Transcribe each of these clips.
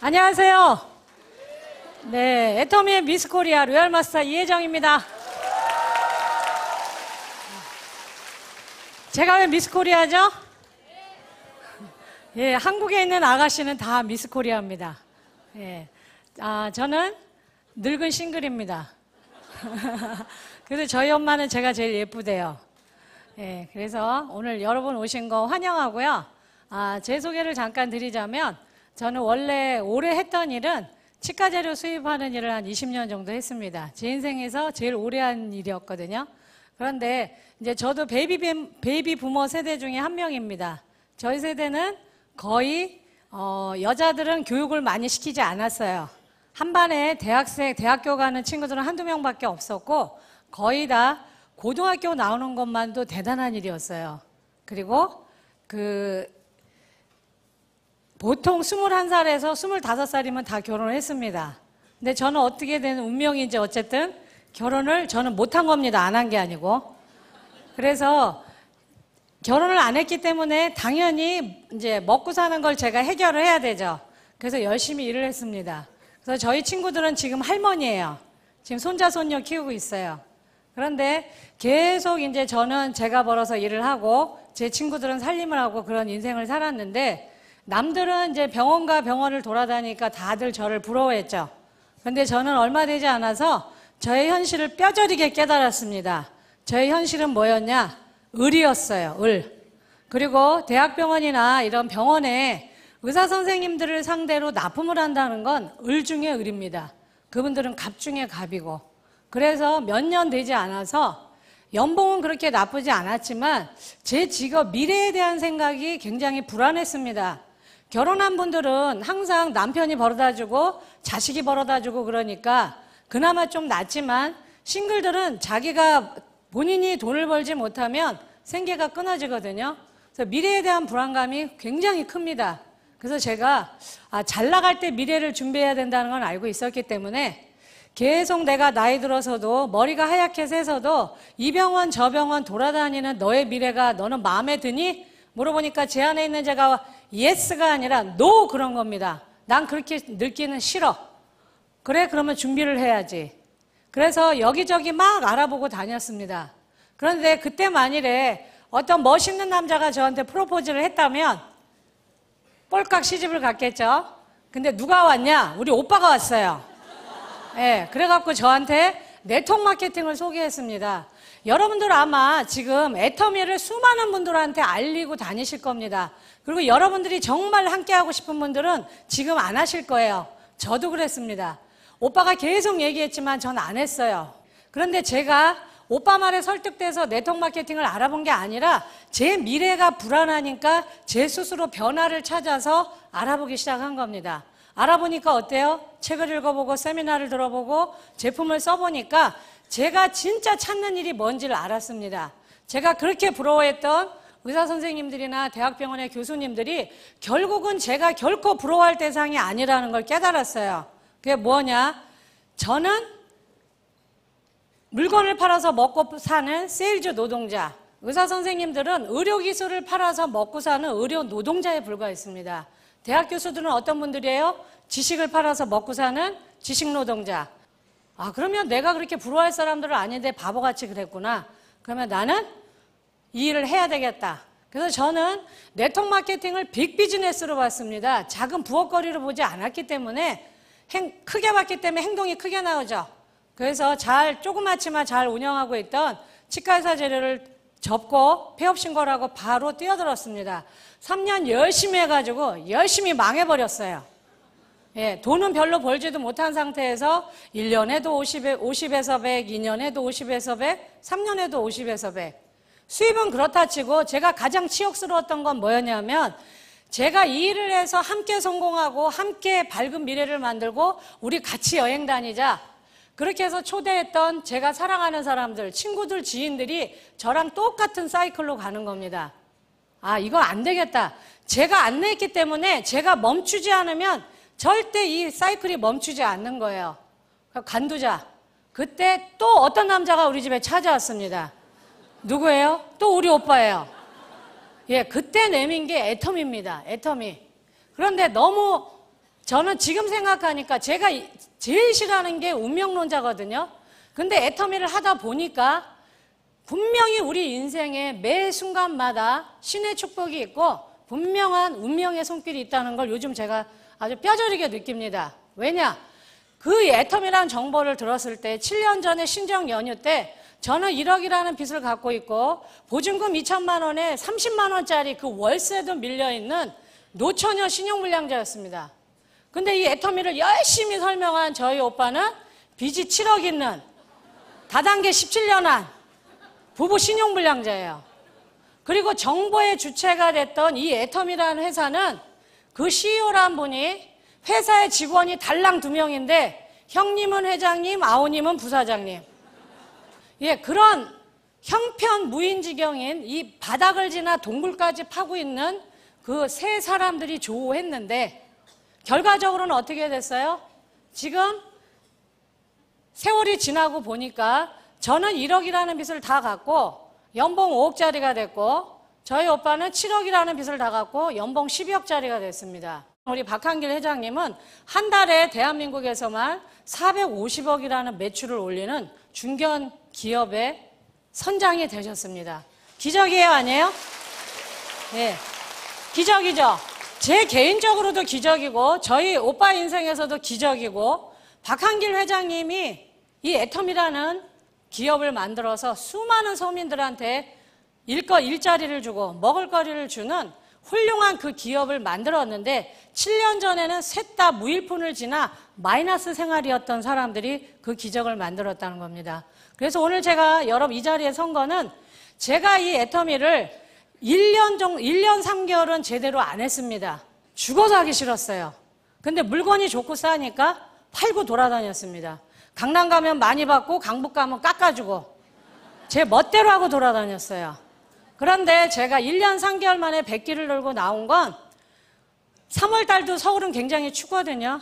안녕하세요. 네, 애터미의 미스 코리아 로얄 마스터 이혜정입니다. 제가 왜 미스 코리아죠? 예, 한국에 있는 아가씨는 다 미스 코리아입니다. 예, 저는 늙은 싱글입니다. 그래서 저희 엄마는 제가 제일 예쁘대요. 예, 그래서 오늘 여러분 오신 거 환영하고요. 제 소개를 잠깐 드리자면 저는 원래 올해 했던 일은 치과 재료 수입하는 일을 한 20년 정도 했습니다. 제 인생에서 제일 오래 한 일이었거든요. 그런데 이제 저도 베이비 부머 세대 중에 한 명입니다. 저희 세대는 거의 여자들은 교육을 많이 시키지 않았어요. 한 반에 대학교 가는 친구들은 한두 명밖에 없었고 거의 다 고등학교 나오는 것만도 대단한 일이었어요. 그리고 보통 21살에서 25살이면 다 결혼을 했습니다. 근데 저는 어떻게 된 운명인지 어쨌든 결혼을 저는 못한 겁니다. 안 한 게 아니고. 그래서 결혼을 안 했기 때문에 당연히 이제 먹고 사는 걸 제가 해결을 해야 되죠. 그래서 열심히 일을 했습니다. 그래서 저희 친구들은 지금 할머니예요. 지금 손자, 손녀 키우고 있어요. 그런데 계속 이제 저는 제가 벌어서 일을 하고 제 친구들은 살림을 하고 그런 인생을 살았는데 남들은 이제 병원과 병원을 돌아다니니까 다들 저를 부러워했죠. 그런데 저는 얼마 되지 않아서 저의 현실을 뼈저리게 깨달았습니다. 저의 현실은 뭐였냐? 을이었어요. 을. 그리고 대학병원이나 이런 병원에 의사 선생님들을 상대로 납품을 한다는 건 을 중에 을입니다. 그분들은 갑 중에 갑이고. 그래서 몇 년 되지 않아서 연봉은 그렇게 나쁘지 않았지만 제 직업 미래에 대한 생각이 굉장히 불안했습니다. 결혼한 분들은 항상 남편이 벌어다주고 자식이 벌어다주고 그러니까 그나마 좀 낫지만 싱글들은 자기가 본인이 돈을 벌지 못하면 생계가 끊어지거든요. 그래서 미래에 대한 불안감이 굉장히 큽니다. 그래서 제가 잘 나갈 때 미래를 준비해야 된다는 건 알고 있었기 때문에 계속 내가 나이 들어서도 머리가 하얗게 새서도 이 병원 저 병원 돌아다니는 너의 미래가 너는 마음에 드니? 물어보니까 제 안에 있는 제가 예스가 아니라 노 그런 겁니다. 난 그렇게 늙기는 싫어. 그래 그러면 준비를 해야지. 그래서 여기저기 막 알아보고 다녔습니다. 그런데 그때 만일에 어떤 멋있는 남자가 저한테 프로포즈를 했다면 꼴깍 시집을 갔겠죠. 근데 누가 왔냐? 우리 오빠가 왔어요. 예, 그래갖고 저한테 네트워크 마케팅을 소개했습니다. 여러분들 아마 지금 애터미를 수많은 분들한테 알리고 다니실 겁니다. 그리고 여러분들이 정말 함께하고 싶은 분들은 지금 안 하실 거예요. 저도 그랬습니다. 오빠가 계속 얘기했지만 전 안 했어요. 그런데 제가 오빠 말에 설득돼서 네트워크 마케팅을 알아본 게 아니라 제 미래가 불안하니까 제 스스로 변화를 찾아서 알아보기 시작한 겁니다. 알아보니까 어때요? 책을 읽어보고 세미나를 들어보고 제품을 써보니까 제가 진짜 찾는 일이 뭔지를 알았습니다. 제가 그렇게 부러워했던 의사 선생님들이나 대학병원의 교수님들이 결국은 제가 결코 부러워할 대상이 아니라는 걸 깨달았어요. 그게 뭐냐? 저는 물건을 팔아서 먹고 사는 세일즈 노동자, 의사 선생님들은 의료기술을 팔아서 먹고 사는 의료 노동자에 불과했습니다. 대학 교수들은 어떤 분들이에요? 지식을 팔아서 먹고 사는 지식노동자. 그러면 내가 그렇게 부러워할 사람들은 아닌데 바보같이 그랬구나. 그러면 나는 이 일을 해야 되겠다. 그래서 저는 네트워크 마케팅을 빅 비즈니스로 봤습니다. 작은 부엌거리로 보지 않았기 때문에 크게 봤기 때문에 행동이 크게 나오죠. 그래서 조그맣지만 잘 운영하고 있던 치과의사 재료를 접고 폐업 신고를 하고 바로 뛰어들었습니다. 3년 열심히 해가지고 열심히 망해버렸어요. 예, 돈은 별로 벌지도 못한 상태에서 1년에도 50에서 100, 2년에도 50에서 100, 3년에도 50에서 100. 수입은 그렇다 치고 제가 가장 치욕스러웠던 건 뭐였냐면 제가 이 일을 해서 함께 성공하고 함께 밝은 미래를 만들고 우리 같이 여행 다니자. 그렇게 해서 초대했던 제가 사랑하는 사람들, 친구들, 지인들이 저랑 똑같은 사이클로 가는 겁니다. 이거 안 되겠다. 제가 안 냈기 때문에 제가 멈추지 않으면 절대 이 사이클이 멈추지 않는 거예요. 간두자. 그때 또 어떤 남자가 우리 집에 찾아왔습니다. 누구예요? 또 우리 오빠예요. 예, 그때 내민 게 애터미입니다. 애터미. 그런데 너무 저는 지금 생각하니까 제가 제일 싫어하는 게 운명론자거든요. 근데 애터미를 하다 보니까 분명히 우리 인생의 매 순간마다 신의 축복이 있고 분명한 운명의 손길이 있다는 걸 요즘 제가 아주 뼈저리게 느낍니다. 왜냐? 그 애터미라는 정보를 들었을 때 7년 전에 신정 연휴 때 저는 1억이라는 빚을 갖고 있고 보증금 2천만 원에 30만 원짜리 그 월세도 밀려있는 노처녀 신용불량자였습니다. 근데 이 애터미를 열심히 설명한 저희 오빠는 빚이 7억 있는 다단계 17년 한 부부 신용불량자예요. 그리고 정보의 주체가 됐던 이 애터미라는 회사는 그 CEO란 분이 회사의 직원이 달랑 2명인데 형님은 회장님, 아우님은 부사장님. 예, 그런 형편무인지경인 이 바닥을 지나 동굴까지 파고 있는 그 세 사람들이 조우했는데 결과적으로는 어떻게 됐어요? 지금 세월이 지나고 보니까 저는 1억이라는 빚을 다 갚고 연봉 5억짜리가 됐고 저희 오빠는 7억이라는 빚을 다 갚고 연봉 12억짜리가 됐습니다. 우리 박한길 회장님은 한 달에 대한민국에서만 450억이라는 매출을 올리는 중견 기업의 선장이 되셨습니다. 기적이에요, 아니에요? 네, 기적이죠. 제 개인적으로도 기적이고 저희 오빠 인생에서도 기적이고 박한길 회장님이 이 애텀이라는 기업을 만들어서 수많은 서민들한테 일자리를 주고 먹을거리를 주는 훌륭한 그 기업을 만들었는데 7년 전에는 셋 다 무일푼을 지나 마이너스 생활이었던 사람들이 그 기적을 만들었다는 겁니다. 그래서 오늘 제가 여러분 이 자리에 선 거는 제가 이 애터미를 1년 3개월은 제대로 안 했습니다. 죽어서 하기 싫었어요. 근데 물건이 좋고 싸니까 팔고 돌아다녔습니다. 강남 가면 많이 받고 강북 가면 깎아주고 제 멋대로 하고 돌아다녔어요. 그런데 제가 1년 3개월 만에 100기를 돌고 나온 건 3월달도 서울은 굉장히 춥거든요.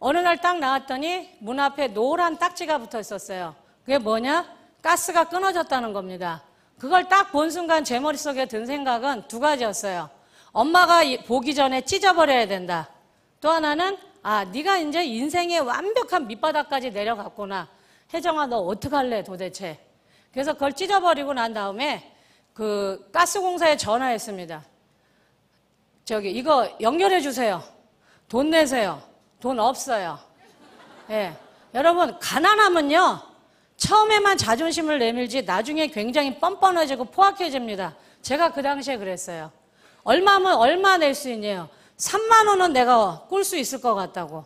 어느 날 딱 나왔더니 문 앞에 노란 딱지가 붙어 있었어요. 그게 뭐냐? 가스가 끊어졌다는 겁니다. 그걸 딱 본 순간 제 머릿속에 든 생각은 두 가지였어요. 엄마가 보기 전에 찢어버려야 된다. 또 하나는 네가 이제 인생의 완벽한 밑바닥까지 내려갔구나. 혜정아, 너 어떡할래 도대체. 그래서 그걸 찢어버리고 난 다음에 그 가스공사에 전화했습니다. 이거 연결해 주세요. 돈 내세요. 돈 없어요. 예. 여러분, 가난하면요, 처음에만 자존심을 내밀지 나중에 굉장히 뻔뻔해지고 포악해집니다. 제가 그 당시에 그랬어요. 얼마면 얼마 낼 수 있냐요? 3만 원은 내가 꿀 수 있을 것 같다고.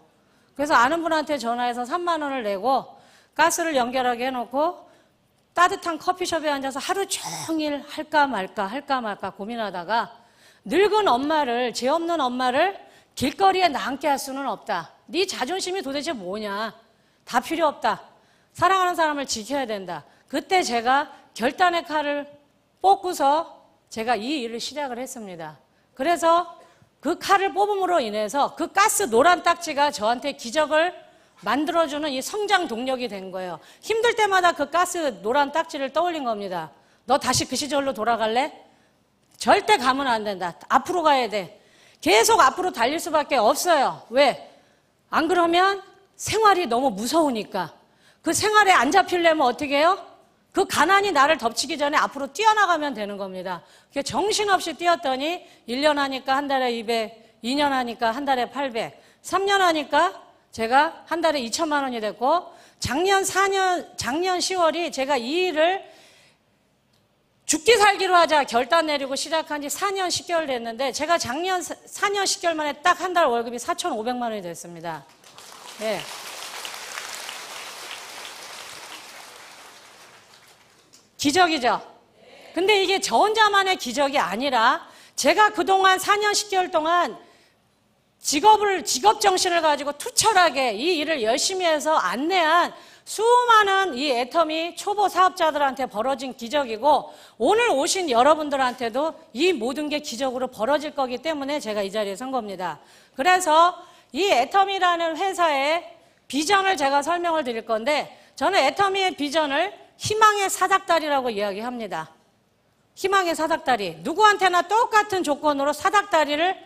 그래서 아는 분한테 전화해서 3만 원을 내고 가스를 연결하게 해놓고 따뜻한 커피숍에 앉아서 하루 종일 할까 말까 고민하다가 늙은 엄마를, 죄 없는 엄마를 길거리에 남게 할 수는 없다. 네 자존심이 도대체 뭐냐. 다 필요 없다. 사랑하는 사람을 지켜야 된다. 그때 제가 결단의 칼을 뽑고서 제가 이 일을 시작을 했습니다. 그래서 그 칼을 뽑음으로 인해서 그 가스 노란 딱지가 저한테 기적을 만들어주는 이 성장 동력이 된 거예요. 힘들 때마다 그 가스 노란 딱지를 떠올린 겁니다. 너 다시 그 시절로 돌아갈래? 절대 가면 안 된다. 앞으로 가야 돼. 계속 앞으로 달릴 수밖에 없어요. 왜? 안 그러면 생활이 너무 무서우니까. 그 생활에 안 잡히려면 어떻게 해요? 그 가난이 나를 덮치기 전에 앞으로 뛰어나가면 되는 겁니다. 정신없이 뛰었더니 1년 하니까 한 달에 200, 2년 하니까 한 달에 800, 3년 하니까 제가 한 달에 2천만 원이 됐고 작년 10월이 제가 이 일을 죽기 살기로 하자 결단 내리고 시작한 지 4년 10개월 됐는데 제가 작년 4년 10개월 만에 딱 한 달 월급이 4,500만 원이 됐습니다. 네. 기적이죠? 근데 이게 저 혼자만의 기적이 아니라 제가 그동안 4년 10개월 동안 직업 정신을 가지고 투철하게 이 일을 열심히 해서 안내한 수많은 이 애터미 초보 사업자들한테 벌어진 기적이고 오늘 오신 여러분들한테도 이 모든 게 기적으로 벌어질 거기 때문에 제가 이 자리에 선 겁니다. 그래서 이 애터미라는 회사의 비전을 제가 설명을 드릴 건데 저는 애터미의 비전을 희망의 사닥다리라고 이야기합니다. 희망의 사닥다리. 누구한테나 똑같은 조건으로 사닥다리를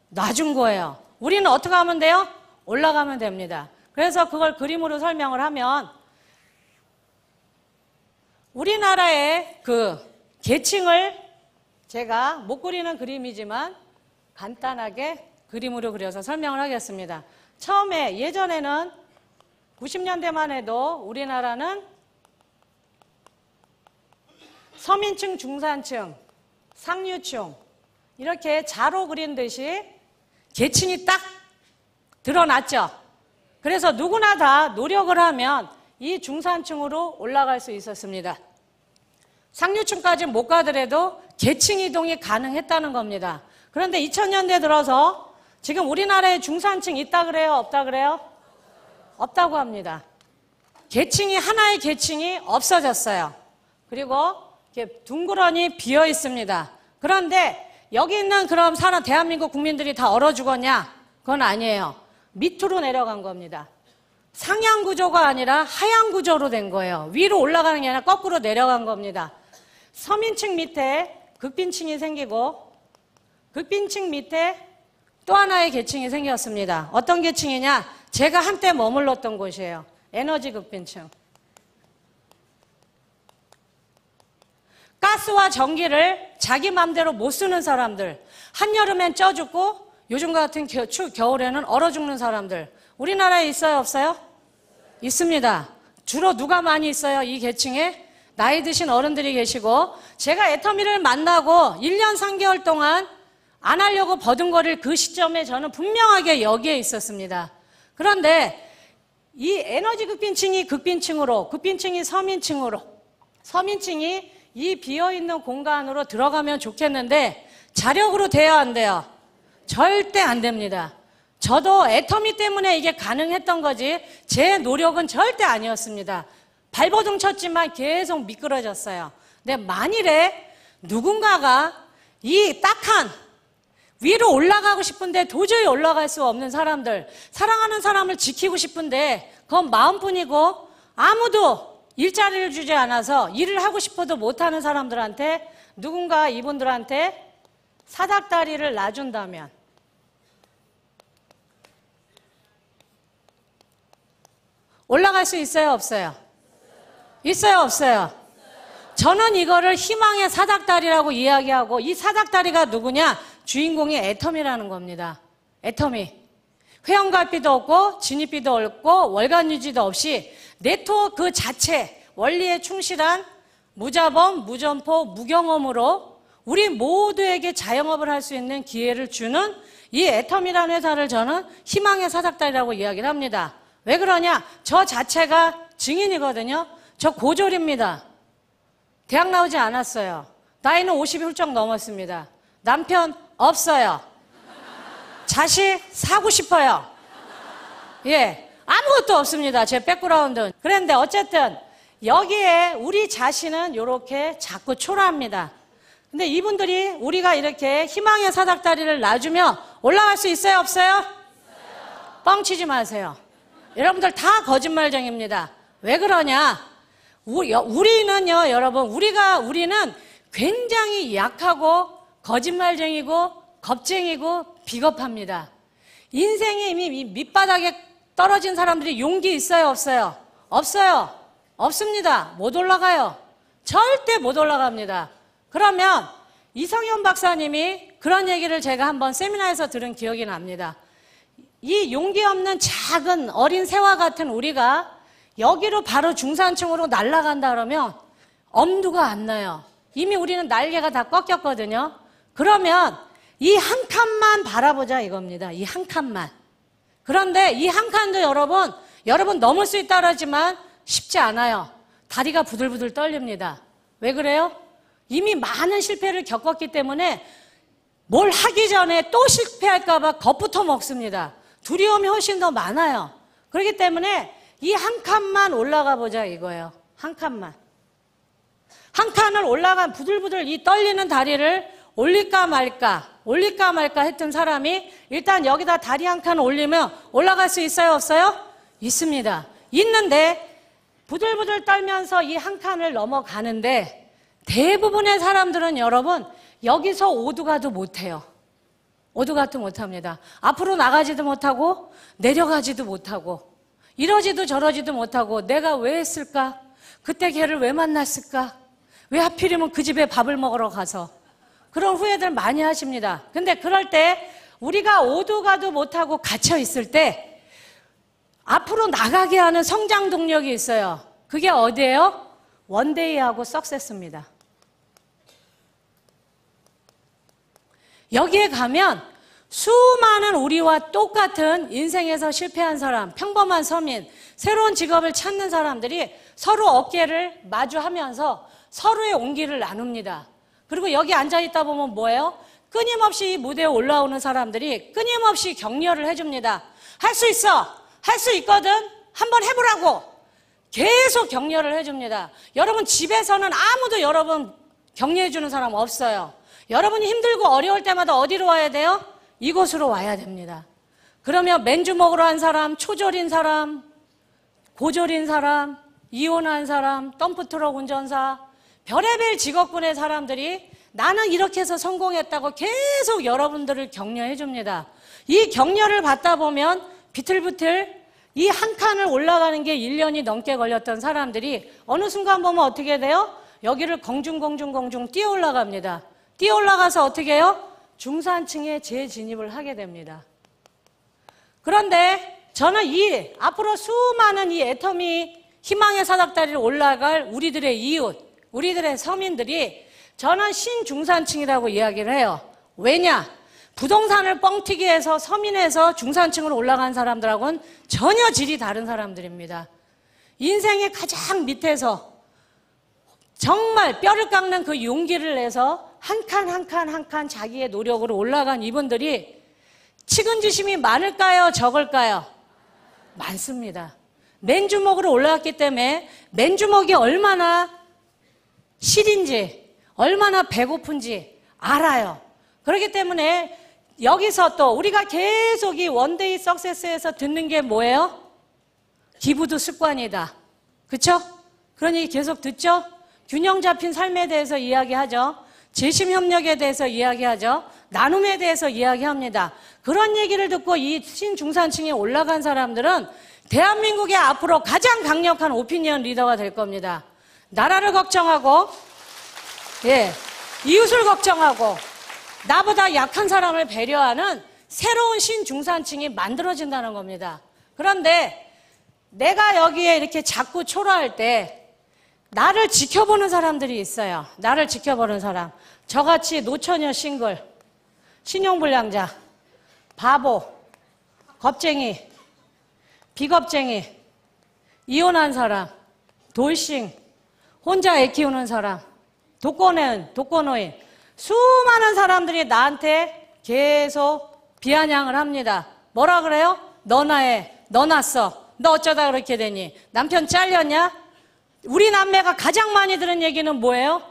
놔준 거예요. 우리는 어떻게 하면 돼요? 올라가면 됩니다. 그래서 그걸 그림으로 설명을 하면 우리나라의 그 계층을 제가 못 그리는 그림이지만 간단하게 그림으로 그려서 설명을 하겠습니다. 처음에 예전에는 90년대만 해도 우리나라는 서민층, 중산층, 상류층 이렇게 자로 그린 듯이 계층이 딱 드러났죠. 그래서 누구나 다 노력을 하면 이 중산층으로 올라갈 수 있었습니다. 상류층까지는 못 가더라도 계층 이동이 가능했다는 겁니다. 그런데 2000년대 들어서 지금 우리나라에 중산층 있다 그래요? 없다 그래요? 없다고 합니다. 계층이 하나의 계층이 없어졌어요. 그리고 이렇게 둥그러니 비어 있습니다. 그런데 여기 있는 그럼 사람 대한민국 국민들이 다 얼어 죽었냐? 그건 아니에요. 밑으로 내려간 겁니다. 상향 구조가 아니라 하향 구조로 된 거예요. 위로 올라가는 게 아니라 거꾸로 내려간 겁니다. 서민층 밑에 극빈층이 생기고 극빈층 밑에 또 하나의 계층이 생겼습니다. 어떤 계층이냐? 제가 한때 머물렀던 곳이에요. 에너지 극빈층. 가스와 전기를 자기 맘대로 못 쓰는 사람들, 한여름엔 쪄 죽고 요즘 같은 겨울에는 얼어 죽는 사람들, 우리나라에 있어요, 없어요? 있습니다. 주로 누가 많이 있어요? 이 계층에 나이 드신 어른들이 계시고, 제가 애터미를 만나고 1년 3개월 동안 안 하려고 버둥거릴 그 시점에 저는 분명하게 여기에 있었습니다. 그런데 이 에너지 극빈층이 극빈층으로, 극빈층이 서민층으로, 서민층이 이 비어있는 공간으로 들어가면 좋겠는데 자력으로 돼야 안 돼요? 절대 안 됩니다. 저도 애터미 때문에 이게 가능했던 거지 제 노력은 절대 아니었습니다. 발버둥 쳤지만 계속 미끄러졌어요. 근데 만일에 누군가가 이 딱한 위로 올라가고 싶은데 도저히 올라갈 수 없는 사람들, 사랑하는 사람을 지키고 싶은데 그건 마음뿐이고 아무도 일자리를 주지 않아서 일을 하고 싶어도 못하는 사람들한테 누군가 이분들한테 사닥다리를 놔준다면 올라갈 수 있어요, 없어요? 있어요, 없어요? 저는 이거를 희망의 사닥다리라고 이야기하고, 이 사닥다리가 누구냐? 주인공이 애터미라는 겁니다. 애터미. 회원가비도 없고 진입비도 없고 월간 유지도 없이 네트워크 그 자체 원리에 충실한 무자본, 무점포, 무경험으로 우리 모두에게 자영업을 할 수 있는 기회를 주는 이 애터미라는 회사를 저는 희망의 사닥다리라고 이야기를 합니다. 왜 그러냐? 저 자체가 증인이거든요. 저 고졸입니다. 대학 나오지 않았어요. 나이는 50이 훌쩍 넘었습니다. 남편 없어요. 자식 사고 싶어요. 예, 아무것도 없습니다. 제 백그라운드는. 그런데 어쨌든 여기에 우리 자신은 이렇게 자꾸 초라합니다. 근데 이분들이 우리가 이렇게 희망의 사닥다리를 놔주면 올라갈 수 있어요, 없어요? 있어요. 뻥치지 마세요. 여러분들 다 거짓말쟁입니다. 왜 그러냐? 우리는요, 여러분, 우리는 굉장히 약하고 거짓말쟁이고 겁쟁이고 비겁합니다. 인생이 이미 밑바닥에 떨어진 사람들이 용기 있어요, 없어요? 없어요. 없습니다. 못 올라가요. 절대 못 올라갑니다. 그러면 이성현 박사님이 그런 얘기를 제가 한번 세미나에서 들은 기억이 납니다. 이 용기 없는 작은 어린 새와 같은 우리가 여기로 바로 중산층으로 날아간다 그러면 엄두가 안 나요. 이미 우리는 날개가 다 꺾였거든요. 그러면 이 한 칸만 바라보자 이겁니다. 이 한 칸만. 그런데 이 한 칸도 여러분 넘을 수 있다 그러지만 쉽지 않아요. 다리가 부들부들 떨립니다. 왜 그래요? 이미 많은 실패를 겪었기 때문에 뭘 하기 전에 또 실패할까 봐 겁부터 먹습니다. 두려움이 훨씬 더 많아요. 그렇기 때문에 이 한 칸만 올라가 보자 이거예요. 한 칸만. 한 칸을 올라간 부들부들 이 떨리는 다리를 올릴까 말까 했던 사람이 일단 여기다 다리 한 칸 올리면 올라갈 수 있어요, 없어요? 있습니다. 있는데 부들부들 떨면서 이 한 칸을 넘어가는데 대부분의 사람들은 여러분 여기서 오두가도 못해요. 오두가도 못합니다. 앞으로 나가지도 못하고 내려가지도 못하고 이러지도 저러지도 못하고 내가 왜 했을까? 그때 걔를 왜 만났을까? 왜 하필이면 그 집에 밥을 먹으러 가서 그런 후회들 많이 하십니다. 근데 그럴 때 우리가 오두가도 못하고 갇혀 있을 때 앞으로 나가게 하는 성장 동력이 있어요. 그게 어디예요? 원데이하고 석세스입니다. 여기에 가면 수많은 우리와 똑같은 인생에서 실패한 사람, 평범한 서민, 새로운 직업을 찾는 사람들이 서로 어깨를 마주하면서 서로의 온기를 나눕니다. 그리고 여기 앉아있다 보면 뭐예요? 끊임없이 이 무대에 올라오는 사람들이 끊임없이 격려를 해줍니다. 할 수 있어! 할 수 있거든! 한번 해보라고! 계속 격려를 해줍니다. 여러분 집에서는 아무도 여러분 격려해주는 사람 없어요. 여러분이 힘들고 어려울 때마다 어디로 와야 돼요? 이곳으로 와야 됩니다. 그러면 맨주먹으로 한 사람, 초졸인 사람, 고졸인 사람, 이혼한 사람, 덤프트럭 운전사, 별의별 직업군의 사람들이 나는 이렇게 해서 성공했다고 계속 여러분들을 격려해 줍니다. 이 격려를 받다 보면 비틀비틀 이 한 칸을 올라가는 게 1년이 넘게 걸렸던 사람들이 어느 순간 보면 어떻게 돼요? 여기를 공중 뛰어 올라갑니다. 뛰어 올라가서 어떻게 해요? 중산층에 재진입을 하게 됩니다. 그런데 저는 이 앞으로 수많은 이 애터미 희망의 사닥다리를 올라갈 우리들의 이웃, 우리들의 서민들이 저는 신중산층이라고 이야기를 해요. 왜냐? 부동산을 뻥튀기 해서 서민에서 중산층으로 올라간 사람들하고는 전혀 질이 다른 사람들입니다. 인생의 가장 밑에서 정말 뼈를 깎는 그 용기를 내서 한 칸 한 칸 한 칸 자기의 노력으로 올라간 이분들이 측은지심이 많을까요? 적을까요? 많습니다. 맨주먹으로 올라왔기 때문에 맨주먹이 얼마나 실인지 얼마나 배고픈지 알아요. 그렇기 때문에 여기서 또 우리가 계속 이 원데이 석세스에서 듣는 게 뭐예요? 기부도 습관이다. 그렇죠? 그런 얘기 계속 듣죠? 균형 잡힌 삶에 대해서 이야기하죠. 재심협력에 대해서 이야기하죠. 나눔에 대해서 이야기합니다. 그런 얘기를 듣고 이 신중산층에 올라간 사람들은 대한민국의 앞으로 가장 강력한 오피니언 리더가 될 겁니다. 나라를 걱정하고 이웃을 걱정하고 나보다 약한 사람을 배려하는 새로운 신중산층이 만들어진다는 겁니다. 그런데 내가 여기에 이렇게 자꾸 초라할 때 나를 지켜보는 사람들이 있어요. 나를 지켜보는 사람. 저같이 노처녀 싱글, 신용불량자, 바보, 겁쟁이, 비겁쟁이, 이혼한 사람, 돌싱, 혼자 애 키우는 사람, 독거노인, 수많은 사람들이 나한테 계속 비아냥을 합니다. 뭐라 그래요? 너나 해, 너 났어, 너 어쩌다 그렇게 되니, 남편 잘렸냐? 우리 남매가 가장 많이 들은 얘기는 뭐예요?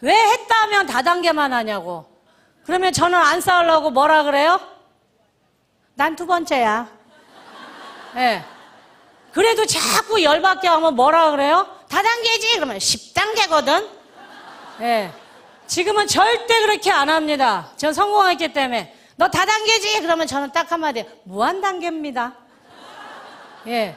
왜 했다면 다단계만 하냐고. 그러면 저는 안 싸우려고 뭐라 그래요? 난 두 번째야. 네. 그래도 자꾸 열받게 하면 뭐라 그래요? 다단계지? 그러면 10단계거든? 네. 지금은 절대 그렇게 안 합니다. 전 성공했기 때문에. 너 다단계지? 그러면 저는 딱 한마디, 무한단계입니다. 예.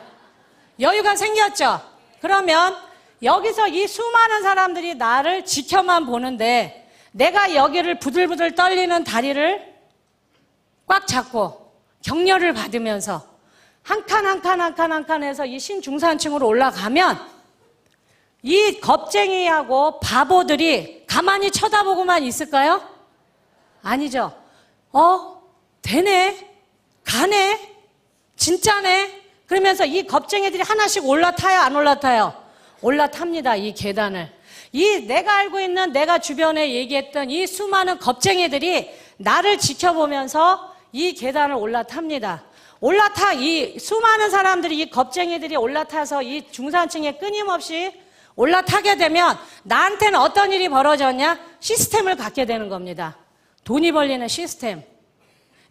여유가 생겼죠? 그러면 여기서 이 수많은 사람들이 나를 지켜만 보는데 내가 여기를 부들부들 떨리는 다리를 꽉 잡고 격려를 받으면서 한 칸 한 칸 한 칸 한 칸 해서 이 신중산층으로 올라가면 이 겁쟁이하고 바보들이 가만히 쳐다보고만 있을까요? 아니죠. 되네, 가네, 진짜네. 그러면서 이 겁쟁이들이 하나씩 올라타요, 안 올라타요? 올라탑니다, 이 계단을. 이 내가 알고 있는 내가 주변에 얘기했던 이 수많은 겁쟁이들이 나를 지켜보면서 이 계단을 올라탑니다. 이 수많은 사람들이 이 겁쟁이들이 올라타서 이 중산층에 끊임없이 올라타게 되면 나한테는 어떤 일이 벌어졌냐? 시스템을 갖게 되는 겁니다. 돈이 벌리는 시스템.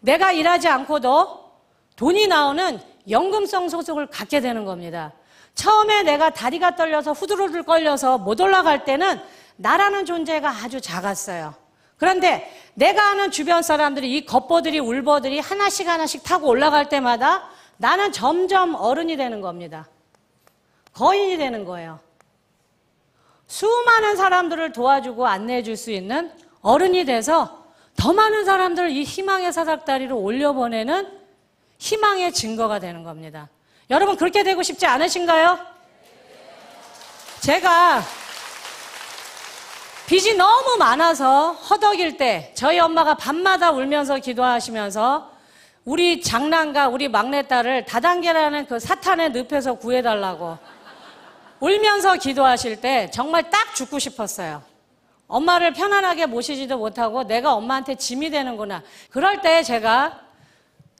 내가 일하지 않고도 돈이 나오는 연금성 소득을 갖게 되는 겁니다. 처음에 내가 다리가 떨려서 후들후들 걸려서 못 올라갈 때는 나라는 존재가 아주 작았어요. 그런데 내가 아는 주변 사람들이 이 겉보들이 울보들이 하나씩 하나씩 타고 올라갈 때마다 나는 점점 어른이 되는 겁니다. 거인이 되는 거예요. 수많은 사람들을 도와주고 안내해 줄 수 있는 어른이 돼서 더 많은 사람들을 이 희망의 사닥다리로 올려보내는 희망의 증거가 되는 겁니다. 여러분 그렇게 되고 싶지 않으신가요? 제가 빚이 너무 많아서 허덕일 때 저희 엄마가 밤마다 울면서 기도하시면서 우리 장남과 우리 막내딸을 다단계라는 그 사탄의 늪에서 구해달라고 울면서 기도하실 때 정말 딱 죽고 싶었어요. 엄마를 편안하게 모시지도 못하고 내가 엄마한테 짐이 되는구나. 그럴 때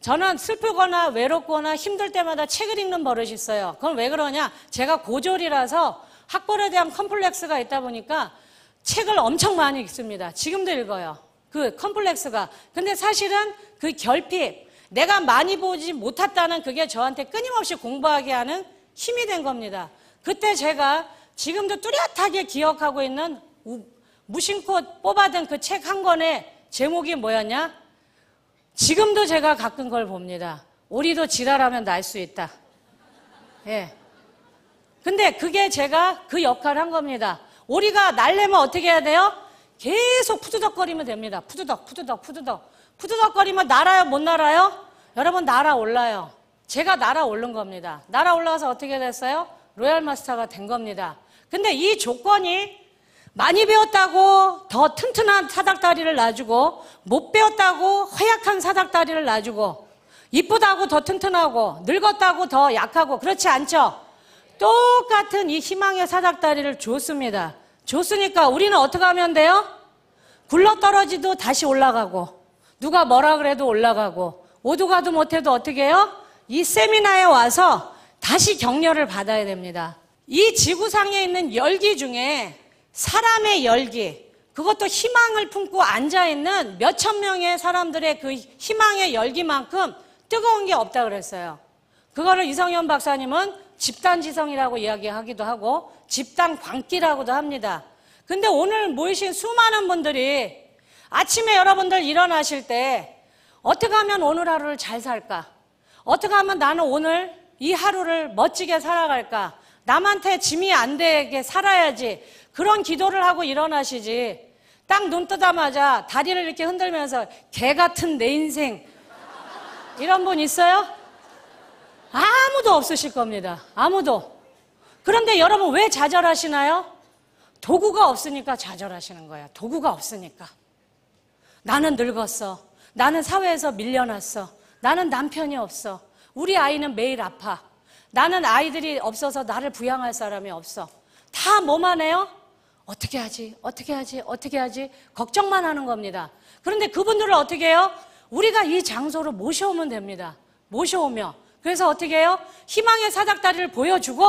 저는 슬프거나 외롭거나 힘들 때마다 책을 읽는 버릇이 있어요. 그건 왜 그러냐? 제가 고졸이라서 학벌에 대한 컴플렉스가 있다 보니까 책을 엄청 많이 읽습니다. 지금도 읽어요. 그 컴플렉스가. 근데 사실은 그 결핍, 내가 많이 보지 못했다는 그게 저한테 끊임없이 공부하게 하는 힘이 된 겁니다. 그때 제가 지금도 뚜렷하게 기억하고 있는 무심코 뽑아둔 그 책 한 권의 제목이 뭐였냐? 지금도 제가 가끔 그걸 봅니다. 오리도 지랄하면 날 수 있다. 예. 근데 그게 제가 그 역할을 한 겁니다. 오리가 날려면 어떻게 해야 돼요? 계속 푸드덕거리면 됩니다. 푸드덕거리면 날아요, 못 날아요? 여러분 날아올라요. 제가 날아오른 겁니다. 날아올라서 어떻게 됐어요? 로얄 마스터가 된 겁니다. 근데 이 조건이 많이 배웠다고 더 튼튼한 사닥다리를 놔주고 못 배웠다고 허약한 사닥다리를 놔주고 이쁘다고 더 튼튼하고 늙었다고 더 약하고 그렇지 않죠? 똑같은 이 희망의 사닥다리를 줬습니다. 줬으니까 우리는 어떻게 하면 돼요? 굴러떨어지도 다시 올라가고 누가 뭐라 그래도 올라가고 오도가도 못해도 어떻게 해요? 이 세미나에 와서 다시 격려를 받아야 됩니다. 이 지구상에 있는 열기 중에 사람의 열기, 그것도 희망을 품고 앉아있는 몇천 명의 사람들의 그 희망의 열기만큼 뜨거운 게 없다 그랬어요. 그거를 이성현 박사님은 집단지성이라고 이야기하기도 하고 집단 광기라고도 합니다. 근데 오늘 모이신 수많은 분들이 아침에 여러분들 일어나실 때 어떻게 하면 오늘 하루를 잘 살까? 어떻게 하면 나는 오늘 이 하루를 멋지게 살아갈까? 남한테 짐이 안 되게 살아야지. 그런 기도를 하고 일어나시지. 딱 눈 뜨자마자 다리를 이렇게 흔들면서 개 같은 내 인생 이런 분 있어요? 아무도 없으실 겁니다. 아무도. 그런데 여러분 왜 좌절하시나요? 도구가 없으니까 좌절하시는 거예요. 도구가 없으니까. 나는 늙었어. 나는 사회에서 밀려났어. 나는 남편이 없어. 우리 아이는 매일 아파. 나는 아이들이 없어서 나를 부양할 사람이 없어. 다 뭐만 해요? 어떻게 하지? 어떻게 하지? 어떻게 하지? 걱정만 하는 겁니다. 그런데 그분들을 어떻게 해요? 우리가 이 장소로 모셔오면 됩니다. 모셔오며. 그래서 어떻게 해요? 희망의 사닥다리를 보여주고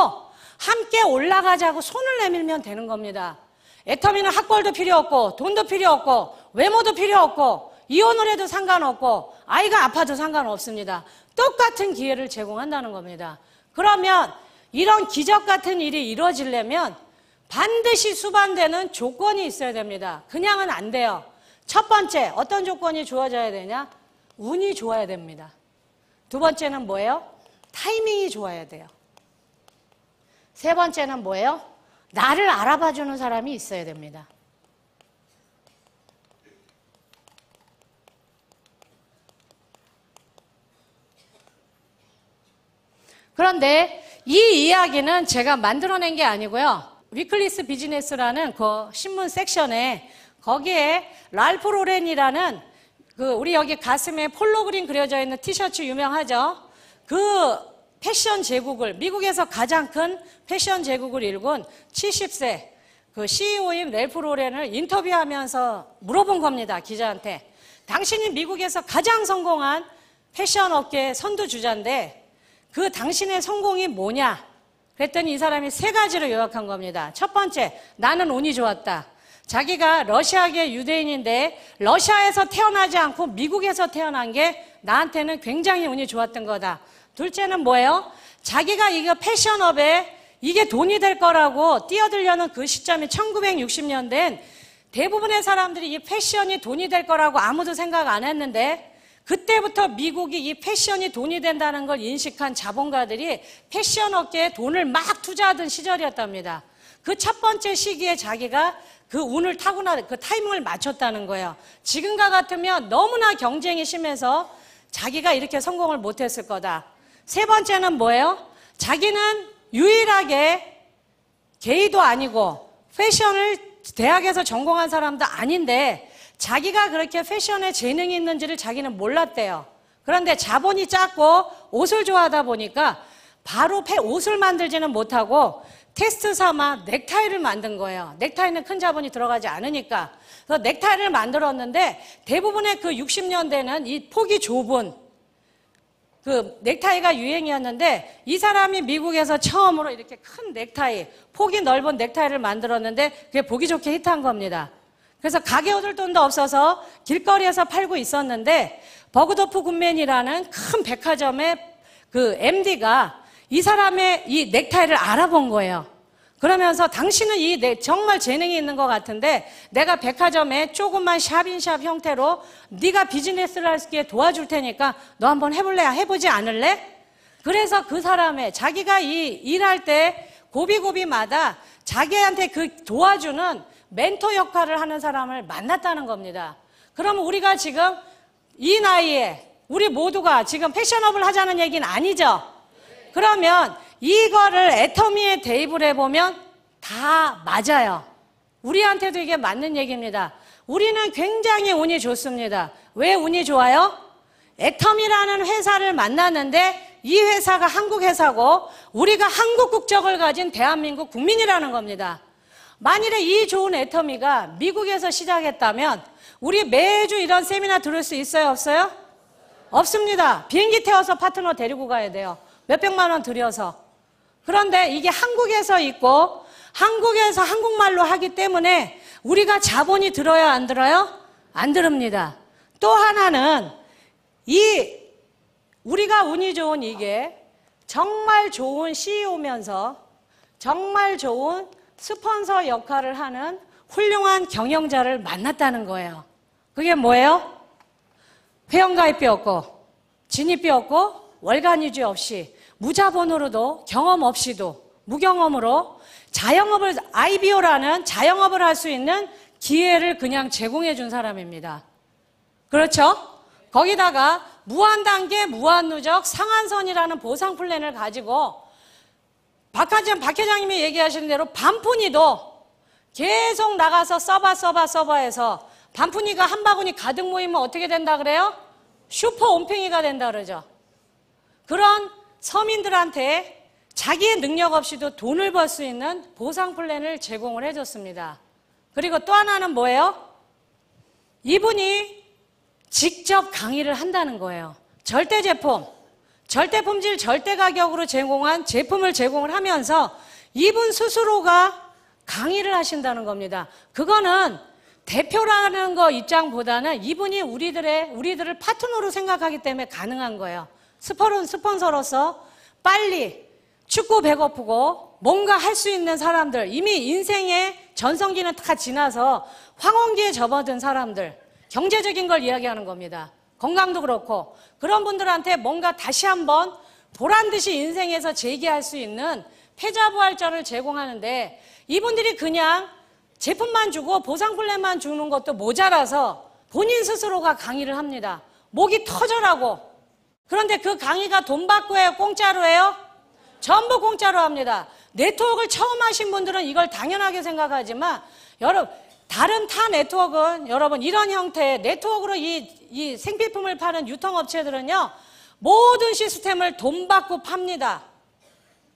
함께 올라가자고 손을 내밀면 되는 겁니다. 애터미는 학벌도 필요 없고 돈도 필요 없고 외모도 필요 없고 이혼을 해도 상관없고 아이가 아파도 상관없습니다. 똑같은 기회를 제공한다는 겁니다. 그러면 이런 기적 같은 일이 이루어지려면 반드시 수반되는 조건이 있어야 됩니다. 그냥은 안 돼요. 첫 번째, 어떤 조건이 주어져야 되냐? 운이 좋아야 됩니다. 두 번째는 뭐예요? 타이밍이 좋아야 돼요. 세 번째는 뭐예요? 나를 알아봐주는 사람이 있어야 됩니다. 그런데 이 이야기는 제가 만들어낸 게 아니고요. 위클리스 비즈니스라는 그 신문 섹션에 거기에 랄프 로렌이라는 우리 여기 가슴에 폴로 그린 그려져 있는 티셔츠 유명하죠? 그 패션 제국을, 미국에서 가장 큰 패션 제국을 일군 70세 그 CEO인 랄프 로렌을 인터뷰하면서 물어본 겁니다, 기자한테. 당신이 미국에서 가장 성공한 패션 업계의 선두주자인데 그 당신의 성공이 뭐냐? 그랬더니 이 사람이 세 가지로 요약한 겁니다. 첫 번째, 나는 운이 좋았다. 자기가 러시아계 유대인인데 러시아에서 태어나지 않고 미국에서 태어난 게 나한테는 굉장히 운이 좋았던 거다. 둘째는 뭐예요? 자기가 이거 패션업에 이게 돈이 될 거라고 뛰어들려는 그 시점이 1960년대엔 대부분의 사람들이 이 패션이 돈이 될 거라고 아무도 생각 안 했는데 그때부터 미국이 이 패션이 돈이 된다는 걸 인식한 자본가들이 패션 업계에 돈을 막 투자하던 시절이었답니다. 그 첫 번째 시기에 자기가 그 운을 타고나 그 타이밍을 맞췄다는 거예요. 지금과 같으면 너무나 경쟁이 심해서 자기가 이렇게 성공을 못했을 거다. 세 번째는 뭐예요? 자기는 유일하게 게이도 아니고 패션을 대학에서 전공한 사람도 아닌데 자기가 그렇게 패션에 재능이 있는지를 자기는 몰랐대요. 그런데 자본이 작고 옷을 좋아하다 보니까 바로 옷을 만들지는 못하고 테스트 삼아 넥타이를 만든 거예요. 넥타이는 큰 자본이 들어가지 않으니까. 그래서 넥타이를 만들었는데 대부분의 그 60년대는 이 폭이 좁은 그 넥타이가 유행이었는데 이 사람이 미국에서 처음으로 이렇게 큰 넥타이, 폭이 넓은 넥타이를 만들었는데 그게 보기 좋게 히트한 겁니다. 그래서 가게 얻을 돈도 없어서 길거리에서 팔고 있었는데 버그도프 굿맨이라는 큰 백화점의 그 MD가 이 사람의 이 넥타이를 알아본 거예요. 그러면서 당신은 정말 재능이 있는 것 같은데 내가 백화점에 조그만 샵인샵 형태로 네가 비즈니스를 할 수 있게 도와줄 테니까 너 한번 해볼래? 해보지 않을래? 그래서 그 사람의 자기가 이 일할 때 고비고비마다 자기한테 그 도와주는 멘토 역할을 하는 사람을 만났다는 겁니다. 그러면 우리가 지금 이 나이에 우리 모두가 지금 패션업을 하자는 얘기는 아니죠? 그러면 이거를 애터미에 대입을 해보면 다 맞아요. 우리한테도 이게 맞는 얘기입니다. 우리는 굉장히 운이 좋습니다. 왜 운이 좋아요? 애터미라는 회사를 만났는데 이 회사가 한국 회사고 우리가 한국 국적을 가진 대한민국 국민이라는 겁니다. 만일에 이 좋은 애터미가 미국에서 시작했다면 우리 매주 이런 세미나 들을 수 있어요? 없어요? 없습니다. 비행기 태워서 파트너 데리고 가야 돼요. 몇백만 원 들여서. 그런데 이게 한국에서 있고 한국에서 한국말로 하기 때문에 우리가 자본이 들어요? 안 들어요? 안 들읍니다. 또 하나는 우리가 운이 좋은 이게 정말 좋은 CEO면서 정말 좋은 스폰서 역할을 하는 훌륭한 경영자를 만났다는 거예요. 그게 뭐예요? 회원가입비 없고 진입비 없고 월간유지 없이 무자본으로도 경험 없이도 무경험으로 자영업을 IBO라는 자영업을 할 수 있는 기회를 그냥 제공해 준 사람입니다. 그렇죠? 거기다가 무한단계 무한누적 상한선이라는 보상 플랜을 가지고 박 회장님이 얘기하시는 대로 반푼이도 계속 나가서 서버 해서 반푼이가 한 바구니 가득 모이면 어떻게 된다 그래요? 슈퍼 온팽이가 된다 그러죠. 그런 서민들한테 자기의 능력 없이도 돈을 벌 수 있는 보상 플랜을 제공을 해줬습니다. 그리고 또 하나는 뭐예요? 이분이 직접 강의를 한다는 거예요. 절대 제품, 절대 품질, 절대 가격으로 제공한 제품을 제공을 하면서 이분 스스로가 강의를 하신다는 겁니다. 그거는 대표라는 거 입장보다는 이분이 우리들을 파트너로 생각하기 때문에 가능한 거예요. 스폰서로서 빨리 춥고 배고프고 뭔가 할 수 있는 사람들, 이미 인생의 전성기는 다 지나서 황혼기에 접어든 사람들, 경제적인 걸 이야기하는 겁니다. 건강도 그렇고 그런 분들한테 뭔가 다시 한번 보란듯이 인생에서 재기할 수 있는 패자부활전을 제공하는데 이분들이 그냥 제품만 주고 보상 플랜만 주는 것도 모자라서 본인 스스로가 강의를 합니다. 목이 터져라고. 그런데 그 강의가 돈 받고 해요? 공짜로 해요? 전부 공짜로 합니다. 네트워크를 처음 하신 분들은 이걸 당연하게 생각하지만 다른 타 네트워크는 여러분 이런 형태의 네트워크로 이 생필품을 파는 유통업체들은요 모든 시스템을 돈 받고 팝니다.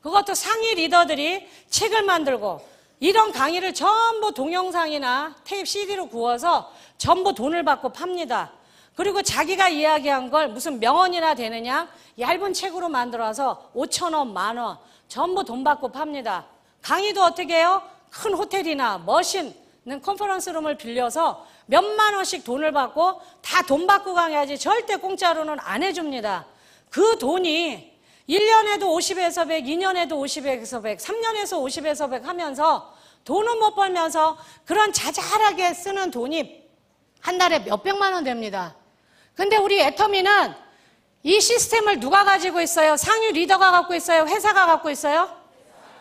그것도 상위 리더들이 책을 만들고 이런 강의를 전부 동영상이나 테이프 CD로 구워서 전부 돈을 받고 팝니다. 그리고 자기가 이야기한 걸 무슨 명언이나 되느냐 얇은 책으로 만들어서 5,000원, 10,000원 전부 돈 받고 팝니다. 강의도 어떻게 해요? 큰 호텔이나 멋있는 컨퍼런스룸을 빌려서 몇만 원씩 돈을 받고 다 돈 받고 강의하지 절대 공짜로는 안 해줍니다. 그 돈이 1년에도 50에서 100, 2년에도 50에서 100, 3년에서 50에서 100 하면서 돈은 못 벌면서 그런 자잘하게 쓰는 돈이 한 달에 몇백만 원 됩니다. 근데 우리 애터미는 이 시스템을 누가 가지고 있어요? 상위 리더가 갖고 있어요? 회사가 갖고 있어요?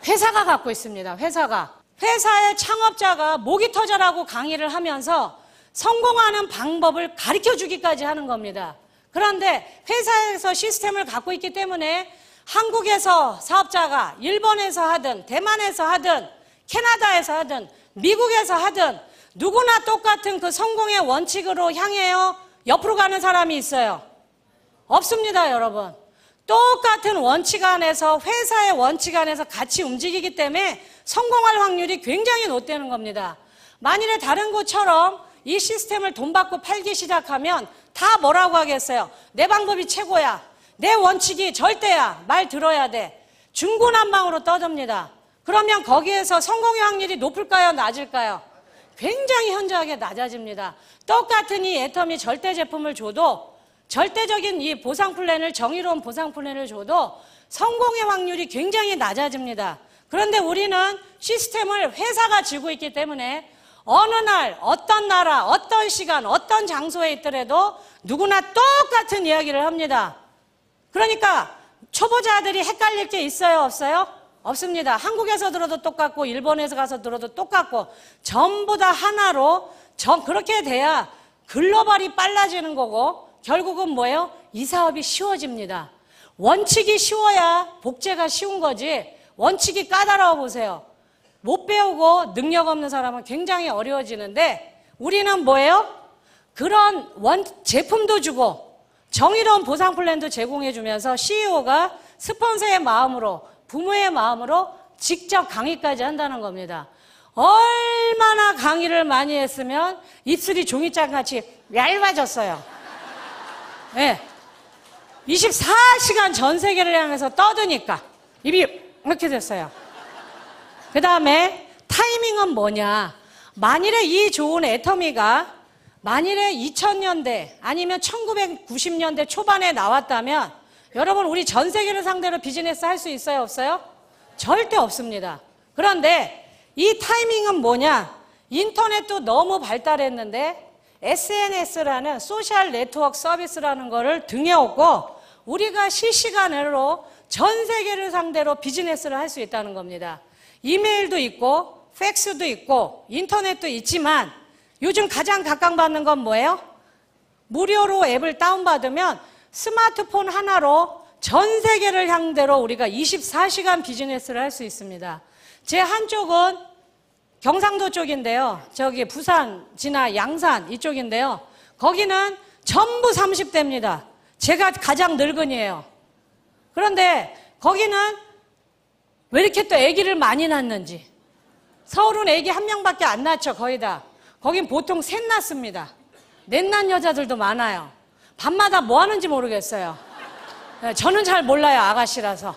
회사가 갖고 있습니다. 회사의 창업자가 목이 터져라고 강의를 하면서 성공하는 방법을 가르쳐 주기까지 하는 겁니다. 그런데 회사에서 시스템을 갖고 있기 때문에 한국에서 사업자가 일본에서 하든 대만에서 하든 캐나다에서 하든 미국에서 하든 누구나 똑같은 그 성공의 원칙으로 향해요? 옆으로 가는 사람이 있어요? 없습니다, 여러분. 똑같은 원칙 안에서, 회사의 원칙 안에서 같이 움직이기 때문에 성공할 확률이 굉장히 높다는 겁니다. 만일에 다른 곳처럼 이 시스템을 돈 받고 팔기 시작하면 다 뭐라고 하겠어요? 내 방법이 최고야. 내 원칙이 절대야. 말 들어야 돼. 중구난방으로 떠듭니다. 그러면 거기에서 성공의 확률이 높을까요? 낮을까요? 굉장히 현저하게 낮아집니다. 똑같은 이 애터미 절대 제품을 줘도, 절대적인 이 보상 플랜을, 정의로운 보상 플랜을 줘도 성공의 확률이 굉장히 낮아집니다. 그런데 우리는 시스템을 회사가 쥐고 있기 때문에 어느 날, 어떤 나라, 어떤 시간, 어떤 장소에 있더라도 누구나 똑같은 이야기를 합니다. 그러니까 초보자들이 헷갈릴 게 있어요, 없어요? 없습니다. 한국에서 들어도 똑같고 일본에서 가서 들어도 똑같고 전부 다 하나로 그렇게 돼야 글로벌이 빨라지는 거고 결국은 뭐예요? 이 사업이 쉬워집니다. 원칙이 쉬워야 복제가 쉬운 거지 원칙이 까다로워 보세요. 못 배우고 능력 없는 사람은 굉장히 어려워지는데 우리는 뭐예요? 그런 제품도 주고 정의로운 보상 플랜도 제공해 주면서 CEO가 스폰서의 마음으로 부모의 마음으로 직접 강의까지 한다는 겁니다. 얼마나 강의를 많이 했으면 입술이 종이장같이 얇아졌어요. 네. 24시간 전 세계를 향해서 떠드니까 입이 이렇게 됐어요. 그 다음에 타이밍은 뭐냐. 만일에 이 좋은 애터미가 만일에 2000년대 아니면 1990년대 초반에 나왔다면 여러분 우리 전 세계를 상대로 비즈니스 할 수 있어요? 없어요? 절대 없습니다. 그런데 이 타이밍은 뭐냐? 인터넷도 너무 발달했는데 SNS라는 소셜 네트워크 서비스라는 거를 등에 업고 우리가 실시간으로 전 세계를 상대로 비즈니스를 할 수 있다는 겁니다. 이메일도 있고 팩스도 있고 인터넷도 있지만 요즘 가장 각광받는 건 뭐예요? 무료로 앱을 다운받으면 스마트폰 하나로 전 세계를 상대로 우리가 24시간 비즈니스를 할 수 있습니다. 제 한쪽은 경상도 쪽인데요. 저기 부산, 진화, 양산 이쪽인데요. 거기는 전부 30대입니다. 제가 가장 늙은이에요. 그런데 거기는 왜 이렇게 또 아기를 많이 낳는지. 서울은 아기 한 명밖에 안 낳죠, 거의 다. 거긴 보통 셋 낳습니다. 넷 낳은 여자들도 많아요. 밤마다 뭐 하는지 모르겠어요. 저는 잘 몰라요, 아가씨라서.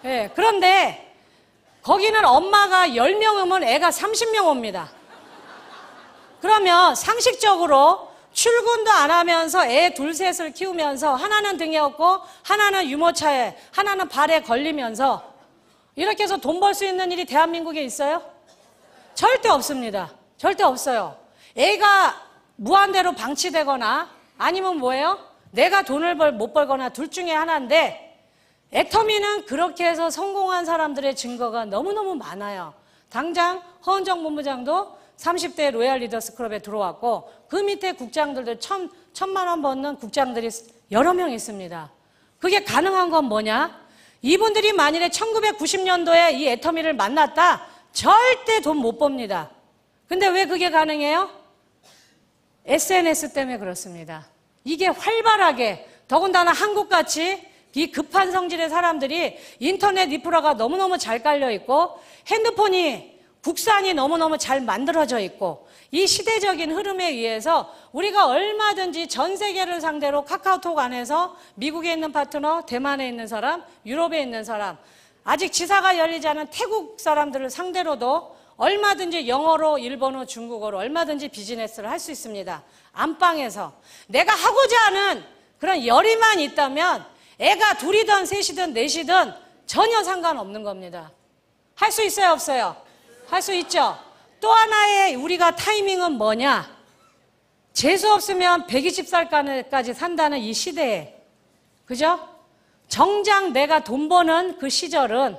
네, 그런데 거기는 엄마가 10명 오면 애가 30명 옵니다. 그러면 상식적으로 출근도 안 하면서 애 둘 셋을 키우면서 하나는 등에 업고 하나는 유모차에 하나는 발에 걸리면서 이렇게 해서 돈 벌 수 있는 일이 대한민국에 있어요? 절대 없습니다. 절대 없어요. 애가 무한대로 방치되거나 아니면 뭐예요? 내가 돈을 못 벌거나 둘 중에 하나인데 애터미는 그렇게 해서 성공한 사람들의 증거가 너무너무 많아요. 당장 허은정 본부장도 30대 로얄 리더스 클럽에 들어왔고 그 밑에 국장들도 1,000만 원 버는 국장들이 여러 명 있습니다. 그게 가능한 건 뭐냐? 이분들이 만일에 1990년도에 이 애터미를 만났다 절대 돈 못 법니다. 근데 왜 그게 가능해요? SNS 때문에 그렇습니다. 이게 활발하게 더군다나 한국같이 이 급한 성질의 사람들이 인터넷 인프라가 너무너무 잘 깔려 있고 핸드폰이 국산이 너무너무 잘 만들어져 있고 이 시대적인 흐름에 의해서 우리가 얼마든지 전 세계를 상대로 카카오톡 안에서 미국에 있는 파트너, 대만에 있는 사람, 유럽에 있는 사람, 아직 지사가 열리지 않은 태국 사람들을 상대로도 얼마든지 영어로, 일본어, 중국어로 얼마든지 비즈니스를 할 수 있습니다. 안방에서. 내가 하고자 하는 그런 열의만 있다면 애가 둘이든 셋이든 넷이든 전혀 상관없는 겁니다. 할 수 있어요, 없어요? 할 수 있죠. 또 하나의 우리가 타이밍은 뭐냐? 재수 없으면 120살까지 산다는 이 시대에, 그죠? 정작 내가 돈 버는 그 시절은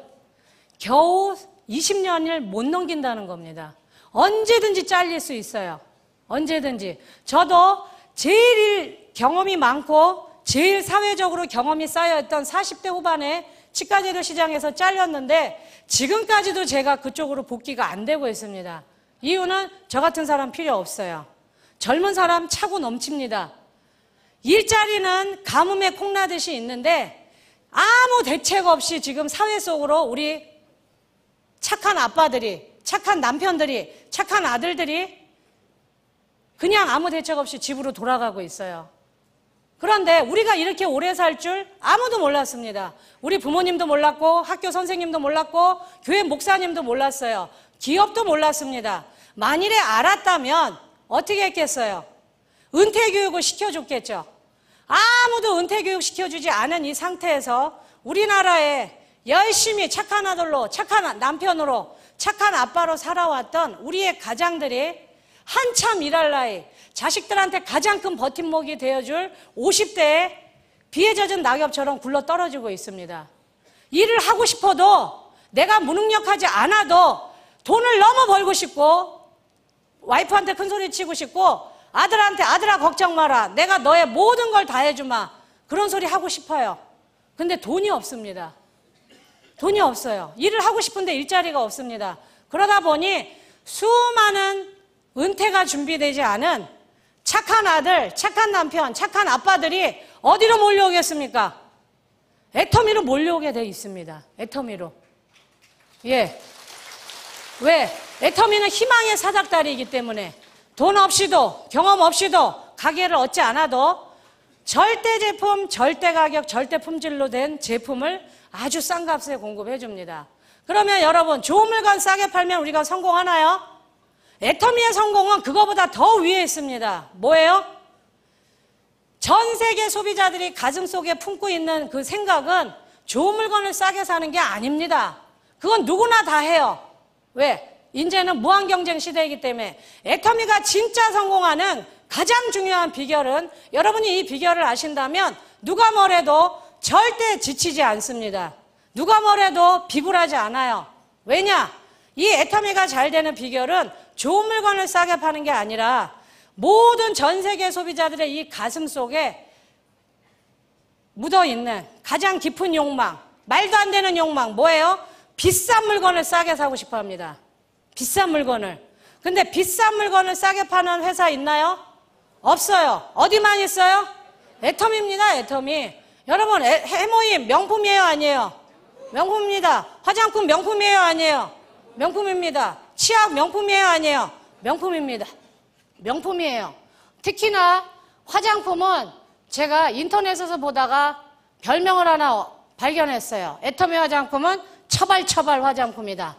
겨우 20년을 못 넘긴다는 겁니다. 언제든지 잘릴 수 있어요. 언제든지. 저도 제일 경험이 많고 제일 사회적으로 경험이 쌓여있던 40대 후반에 치과제도 시장에서 잘렸는데 지금까지도 제가 그쪽으로 복귀가 안 되고 있습니다. 이유는 저 같은 사람 필요 없어요. 젊은 사람 차고 넘칩니다. 일자리는 가뭄에 콩나듯이 있는데 아무 대책 없이 지금 사회 속으로 우리 착한 아빠들이, 착한 남편들이, 착한 아들들이 그냥 아무 대책 없이 집으로 돌아가고 있어요. 그런데 우리가 이렇게 오래 살 줄 아무도 몰랐습니다. 우리 부모님도 몰랐고 학교 선생님도 몰랐고 교회 목사님도 몰랐어요. 기업도 몰랐습니다. 만일에 알았다면 어떻게 했겠어요? 은퇴교육을 시켜줬겠죠. 아무도 은퇴교육 시켜주지 않은 이 상태에서 우리나라에 열심히 착한 아들로, 착한 남편으로, 착한 아빠로 살아왔던 우리의 가장들이 한참 일할 나이, 자식들한테 가장 큰 버팀목이 되어줄 50대에 비에 젖은 낙엽처럼 굴러 떨어지고 있습니다. 일을 하고 싶어도 내가 무능력하지 않아도 돈을 너무 벌고 싶고 와이프한테 큰 소리 치고 싶고 아들한테 아들아 걱정 마라. 내가 너의 모든 걸 다 해주마. 그런 소리 하고 싶어요. 근데 돈이 없습니다. 돈이 없어요. 일을 하고 싶은데 일자리가 없습니다. 그러다 보니 수많은 은퇴가 준비되지 않은 착한 아들, 착한 남편, 착한 아빠들이 어디로 몰려오겠습니까? 애터미로 몰려오게 돼 있습니다. 애터미로. 예. 왜? 애터미는 희망의 사닥다리이기 때문에 돈 없이도 경험 없이도 가게를 얻지 않아도 절대 제품, 절대 가격, 절대 품질로 된 제품을 아주 싼 값에 공급해 줍니다. 그러면 여러분 좋은 물건 싸게 팔면 우리가 성공하나요? 애터미의 성공은 그거보다 더 위에 있습니다. 뭐예요? 전 세계 소비자들이 가슴속에 품고 있는 그 생각은 좋은 물건을 싸게 사는 게 아닙니다. 그건 누구나 다 해요. 왜? 이제는 무한 경쟁 시대이기 때문에 애터미가 진짜 성공하는 가장 중요한 비결은 여러분이 이 비결을 아신다면 누가 뭐래도 절대 지치지 않습니다. 누가 뭐래도 비굴하지 않아요. 왜냐? 이 애터미가 잘 되는 비결은 좋은 물건을 싸게 파는 게 아니라 모든 전 세계 소비자들의 이 가슴 속에 묻어있는 가장 깊은 욕망, 말도 안 되는 욕망, 뭐예요? 비싼 물건을 싸게 사고 싶어 합니다. 비싼 물건을. 근데 비싼 물건을 싸게 파는 회사 있나요? 없어요. 어디만 있어요? 애터미입니다. 애터미. 여러분 해모임 명품이에요? 아니에요? 명품입니다. 화장품 명품이에요? 아니에요? 명품입니다. 치약 명품이에요? 아니에요? 명품입니다. 명품이에요. 특히나 화장품은 제가 인터넷에서 보다가 별명을 하나 발견했어요. 애터미 화장품은 처발처발 화장품이다.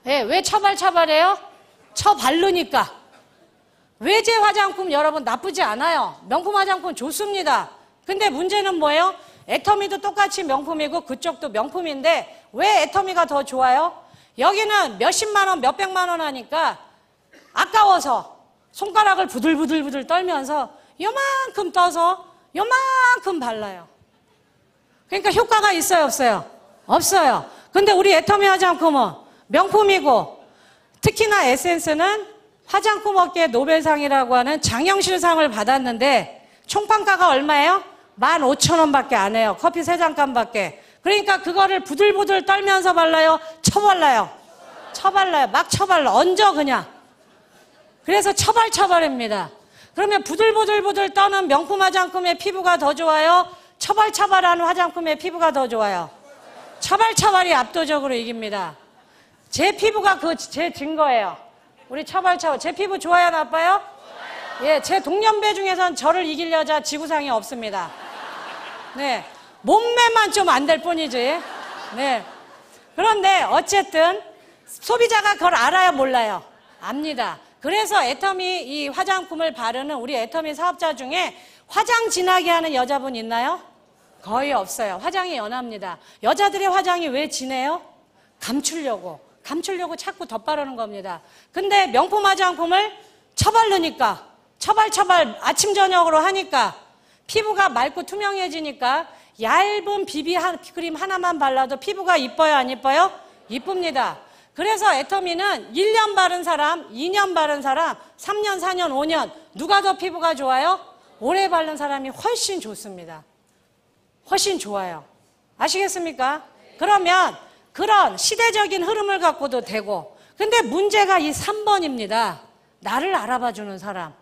네, 왜 처발처발해요? 처바르니까. 외제 화장품 여러분 나쁘지 않아요. 명품 화장품 좋습니다. 근데 문제는 뭐예요? 애터미도 똑같이 명품이고 그쪽도 명품인데 왜 애터미가 더 좋아요? 여기는 몇십만 원, 몇백만 원 하니까 아까워서 손가락을 부들부들 떨면서 요만큼 떠서 요만큼 발라요. 그러니까 효과가 있어요, 없어요? 없어요. 근데 우리 애터미 화장품은 명품이고 특히나 에센스는 화장품 업계 노벨상이라고 하는 장영실상을 받았는데 총판가가 얼마예요? 15,000원밖에 안 해요. 커피 3잔값밖에. 그러니까 그거를 부들부들 떨면서 발라요? 쳐발라요? 쳐발라요. 막 쳐발라. 얹어 그냥. 그래서 처발처발입니다. 그러면 부들부들 떠는 명품 화장품의 피부가 더 좋아요? 처발처발하는 화장품의 피부가 더 좋아요? 처발처발이 압도적으로 이깁니다. 제 피부가 제 증거예요. 우리 처발처발. 제 피부 좋아요, 나빠요? 예, 제 동년배 중에선 저를 이길 여자 지구상에 없습니다. 네. 몸매만 좀 안 될 뿐이지. 네. 그런데 어쨌든 소비자가 그걸 알아요, 몰라요? 압니다. 그래서 애터미 이 화장품을 바르는 우리 애터미 사업자 중에 화장 진하게 하는 여자분 있나요? 거의 없어요. 화장이 연합니다. 여자들의 화장이 왜 진해요? 감추려고. 감추려고 자꾸 덧바르는 겁니다. 근데 명품 화장품을 처바르니까, 처발 아침 저녁으로 하니까 피부가 맑고 투명해지니까 얇은 비비 크림 하나만 발라도 피부가 이뻐요, 안 이뻐요? 이쁩니다. 그래서 애터미는 1년 바른 사람, 2년 바른 사람, 3년, 4년, 5년 누가 더 피부가 좋아요? 오래 바른 사람이 훨씬 좋습니다. 훨씬 좋아요. 아시겠습니까? 그러면 그런 시대적인 흐름을 갖고도 되고, 근데 문제가 이 3번입니다. 나를 알아봐주는 사람.